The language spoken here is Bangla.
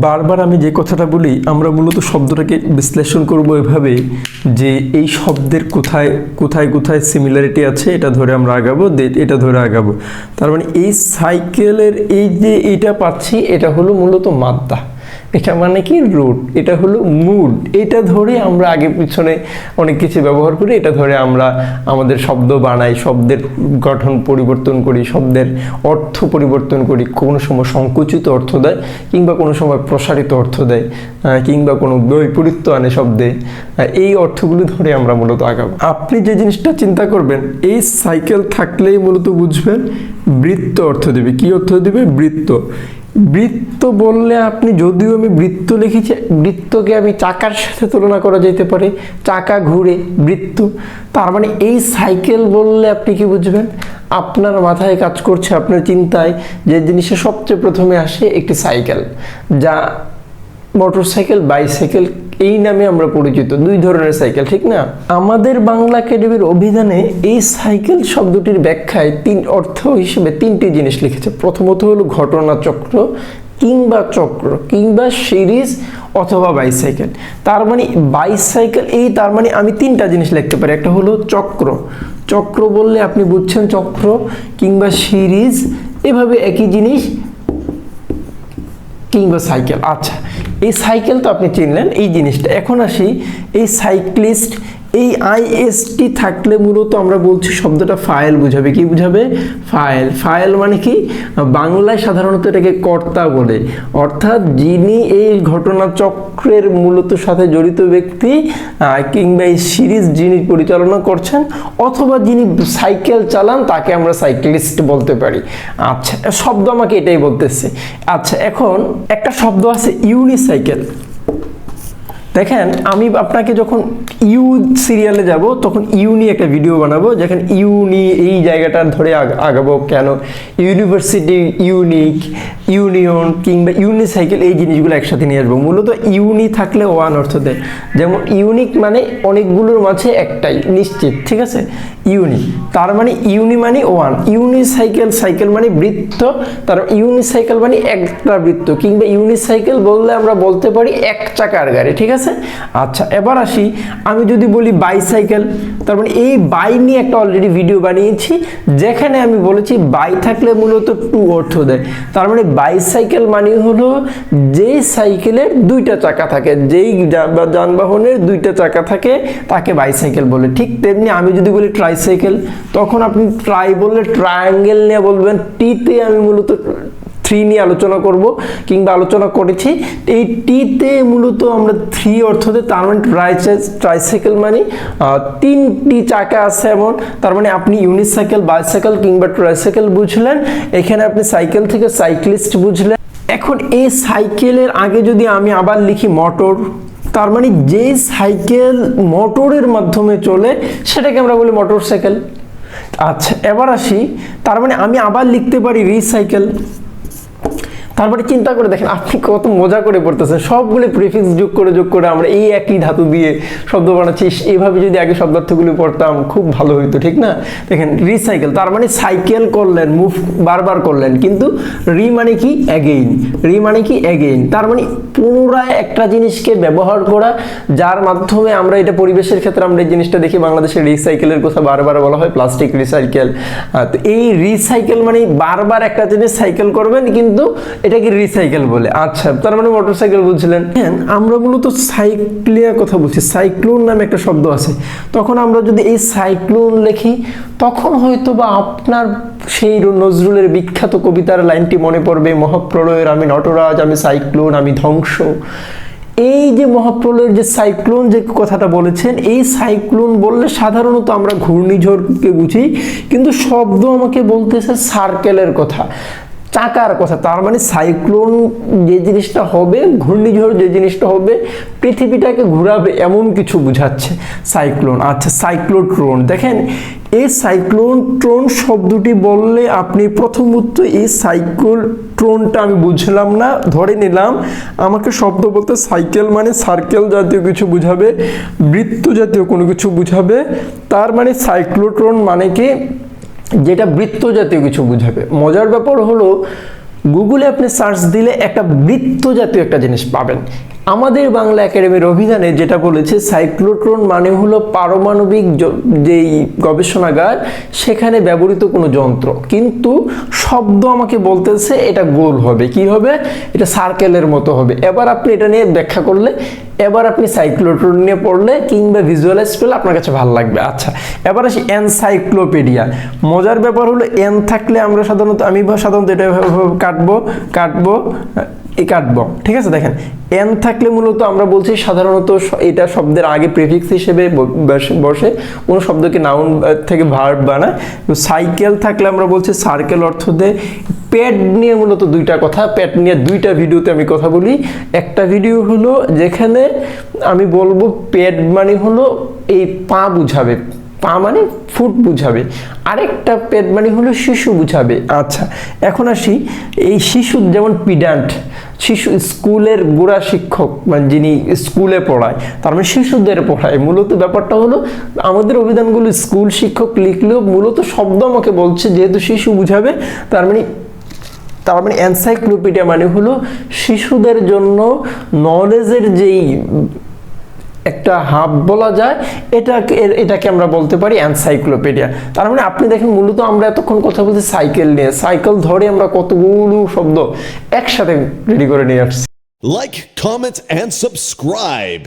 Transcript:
বারবার আমি যে কথাটা বলি, আমরা মূলত শব্দটাকে বিশ্লেষণ করব এভাবে যে এই শব্দের কোথায় কোথায় কোথায় সিমিলারিটি আছে এটা ধরে আমরা আগাবো, এটা ধরে আগাবো। তার মানে এই সাইকেলের এই যে এটা পাচ্ছি এটা হলো মূলত মাদ্দা, এটা মানে কি রুট, এটা হলো মুড। এটা ধরে আমরা আগে পিছনে অনেক কিছু ব্যবহার করি, এটা ধরে আমরা আমাদের শব্দ বানাই, শব্দের গঠন পরিবর্তন করি, শব্দের অর্থ পরিবর্তন করি। কোনো সময় সংকুচিত অর্থ দেয়, কিংবা কোনো সময় প্রসারিত অর্থ দেয়, কিংবা কোনো বৈপরীত্য আনে শব্দে। এই অর্থগুলো ধরে আমরা মূলত আগাবো। আপনি যে জিনিসটা চিন্তা করবেন, এই সাইকেল থাকলেই মূলত বুঝবেন বৃত্ত অর্থ দেবে। কি অর্থ দেবে? বৃত্ত। বৃত্ত বললে আপনি, যদিও আমি বৃত্ত লিখেছি, বৃত্তকে আমি চাকার সাথে তুলনা করা যেতে পারে, চাকা ঘুরে বৃত্ত। তার মানে এই সাইকেল বললে আপনি কি বুঝবেন? আপনার মাথায় কাজ করছে, আপনার চিন্তায় যে জিনিসটা সবচেয়ে প্রথমে আসে একটি সাইকেল, যা মোটরসাইকেল, বাইসাইকেল এই নামে আমরা পরিচিত। দুই ধরনের সাইকেল, ঠিক না? আমাদের বাংলা একাডেমির অভিধানে এই সাইকেল শব্দটির ব্যাখ্যায় অর্থ হিসেবে তিনটি জিনিস লিখেছে। প্রথমত হলো ঘটনাচক্র, কিংবা চক্র, কিংবা সিরিজ, অথবা বাইসাইকেল। তার মানে বাইসাইকেল, এই তার মানে আমি তিনটা জিনিস লিখতে পারি। একটা হলো চক্র, চক্র বললে আপনি বুঝছেন চক্র, কিংবা সিরিজ, এভাবে একই জিনিস, কিংবা সাইকেল। আচ্ছা, এই সাইকেল তো আপনি চিনলেন এই জিনিসটা। এখন আসি এই সাইক্লিস্ট, এই আইএসটি থাকলে মূলত আমরা বলছি শব্দটা ফাইল বুঝাবে। কি বুঝাবে? ফাইল। ফাইল মানে কি? বাংলায় সাধারণত এটাকে কর্তা বলে, অর্থাৎ যিনি এই ঘটনাচক্রের মূলত সাথে জড়িত ব্যক্তি, কিংবা এই সিরিজ যিনি পরিচালনা করছেন, অথবা যিনি সাইকেল চালান, তাকে আমরা সাইক্লিস্ট বলতে পারি। আচ্ছা, শব্দ আমাকে এটাই বলতেছে। আচ্ছা, এখন একটা শব্দ আছে ইউনিসাইকেল। দেখেন, আমি আপনাকে যখন ইউ সিরিয়ালে যাব তখন ইউ নিয়ে একটা ভিডিও বানাবো, যেখানে ইউ নিয়ে এই জায়গাটা ধরে আগাবো। কেন? ইউনিভার্সিটি, ইউনিক, ইউনিয়ন, কিংবা ইউনিসাইকেল, এই জিনিসগুলো একসাথে নিয়ে আসবো। মূলত ইউনি থাকলে ওয়ান অর্থ দেয়। যেমন ইউনিক মানে অনেকগুলোর মাঝে একটাই, নিশ্চিত, ঠিক আছে? ইউনি, তার মানে ইউনি মানে ওয়ান। ইউনিসাইকেল, সাইকেল মানে বৃত্ত, তার ইউনিসাইকেল মানে একটা বৃত্ত, কিংবা ইউনিসাইকেল বললে আমরা বলতে পারি এক চাকার গাড়ি, ঠিক আছে? আচ্ছা, এবার আসি, আমি যদি বলি বাইসাইকেল, তার মানে এই বাই নিয়ে একটা অলরেডি ভিডিও বানিয়েছি, যেখানে আমি বলেছি বাই থাকলে মূলত টু অর্থ দেয়। তার মানে বাইসাইকেল মানে হলো যে সাইকেলের দুইটা চাকা থাকে, যেই যানবাহনের দুইটা চাকা থাকে তাকে বাইসাইকেল বলে। ঠিক তেমনি আমি যদি বলি ট্রাইসাইকেল, তখন আপনি ট্রাই বললে ট্রায়াঙ্গেল নিয়ে বলবেন। টিতে আমি মূলত থ্রি নিয়ে আলোচনা করব, কিংবা আলোচনা করেছি। এই টিতে মূলত আমরা থ্রি অর্থ দেয়। তার মানে ট্রাইসাইকেল মানে তিনটি চাকা আছে এমন। তার মানে আপনি ইউনিসাইকেল, বাইসাইকেল, কিংবা ট্রাইসাইকেল বুঝলেন। এখানে আপনি সাইকেল থেকে সাইক্লিস্ট বুঝলেন। এখন এই সাইকেলের আগে যদি আমি আবার লিখি মোটর, তার মানে যে সাইকেল মোটরের মাধ্যমে চলে সেটাকে আমরা বলি মোটরসাইকেল। আচ্ছা, এবার আসি, তার মানে আমি আবার লিখতে পারি রিসাইকেল। তারপরে চিন্তা করে দেখেন আপনি কত মজা করে পড়তেছেন, সবগুলো প্রিফিক্স যোগ করে আমরা এই একই ধাতু দিয়ে শব্দ বানাচ্ছি। এইভাবে যদি আগে শব্দার্থগুলো পড়তাম খুব ভালো হইতো, ঠিক না? দেখেন রিসাইকেল, তার মানে সাইকেল করলেন, মুভ বারবার করলেন, কিন্তু রি মানে কি? অ্যাগেইন। রি মানে কি? অ্যাগেইন। তার মানে পুনরায় একটা জিনিসকে ব্যবহার করা, যার মাধ্যমে আমরা এটা পরিবেশের ক্ষেত্রে আমরা এই জিনিসটা দেখি, বাংলাদেশের রিসাইকেলের কথা বারবার বলা হয়, প্লাস্টিক রিসাইকেল। তো এই রিসাইকেল মানে বারবার একটা জিনিস সাইকেল করবেন, কিন্তু এটাকে রিসাইকেল বলে। আচ্ছা, তার মানে মোটরসাইকেল বুঝলেন। আমরা মূলত সাইক্লিয়া কথা বলছি। সাইক্লোন নামে একটা শব্দ আছে। তখন আমরা যদি এই সাইক্লোন লিখি, তখন হয়তো বা আপনার সেই নজরুলের বিখ্যাত কবিতার লাইনটি মনে পড়বে, মহাপ্রলয়ের আমি নটরাজ, আমি সাইক্লোন, আমি ধ্বংস। এই যে মহাপ্রলয়ের যে সাইক্লোন যে কথাটা বলেছেন, এই সাইক্লোন বললে সাধারণত আমরা ঘূর্ণিঝড়কে বুঝি, কিন্তু শব্দ আমাকে বলতেছে সার্কেলের কথা, চাকার কথা। তার মানে সাইক্লোন যে জিনিসটা হবে, ঘূর্ণিঝড় যে জিনিসটা হবে, পৃথিবীটাকে ঘুরাবে, এমন কিছু বুঝাচ্ছে সাইক্লোন। আচ্ছা, সাইক্লোট্রন। দেখেন, এই সাইক্লোট্রন শব্দটি বললে আপনি প্রথমত এই সাইক্লোট্রনটা আমি বুঝলাম না, ধরে নিলাম আমাকে শব্দ বলতে সাইকেল মানে সার্কেল জাতীয় কিছু বুঝাবে, বৃত্ত জাতীয় কোনো কিছু বুঝাবে। তার মানে সাইক্লোট্রন মানে কি? যেটা বৃত্ত জাতীয় কিছু বুঝাবে। মজার ব্যাপার হলো গুগলে আপনি সার্চ দিলে একটা বৃত্ত জাতীয় একটা জিনিস পাবেন। আমাদের বাংলা একাডেমির অভিধানে যেটা বলেছে সাইক্লোট্রন মানে হলো পারমাণবিক যেই গবেষণাগার সেখানে ব্যবহৃত কোনো যন্ত্র, কিন্তু শব্দ আমাকে বলতেছে এটা গোল হবে, কি হবে, এটা সার্কেলের মতো হবে। এবার আপনি এটা নিয়ে ব্যাখ্যা করলে, এবার আপনি সাইক্লোট্রন নিয়ে পড়লে কিংবা ভিজুয়ালাইজ করলে আপনার কাছে ভালো লাগবে। আচ্ছা, এবার আসি এনসাইক্লোপিডিয়া। মজার ব্যাপার হলো এন থাকলে আমরা সাধারণত, আমি সাধারণত এটা কাটবো, ঠিক আছে। দেখেন এন থাকলে মূলত আমরা বলছি সাধারণত এটা শব্দের আগে প্রিফিক্স হিসেবে বসে, কোন শব্দকে নাউন থেকে ভার্ব বানায়। সাইকেল থাকলে আমরা বলছি সার্কেল অর্থ দেয়। প্যাড নিয়ে মূলত দুইটা কথা, প্যাড নিয়ে দুইটা ভিডিওতে আমি কথা বলি। একটা ভিডিও হলো যেখানে আমি বলবো প্যাড মানে হলো এই পা বুঝাবে, পা মানে ফুট বুঝাবে, আরেকটা পেড মানে হলো শিশু বুঝাবে। আচ্ছা, এখন আসি এই শিশু, যেমন পিডান্ট, শিশু স্কুলের গোড়া শিক্ষক, মানে যিনি স্কুলে পড়ায়, তার মানে শিশুদের পড়ায়। মূলত ব্যাপারটা হলো আমাদের অভিধানগুলো স্কুল শিক্ষক লিখলেও মূলত শব্দ আমাকে বলছে যেহেতু শিশু বুঝাবে, তার মানে এনসাইক্লোপিডিয়া মানে হলো শিশুদের জন্য নলেজের যেই একটা হাব বলা যায়, এটাকে আমরা বলতে পারি এনসাইক্লোপিডিয়া। তার মানে আপনি দেখেন মূলত আমরা এতক্ষণ কথা বলছি সাইকেল নিয়ে, সাইকেল ধরে আমরা কতগুলো শব্দ একসাথে রেডি করে নিয়ে আসছি। Like, comment, and subscribe.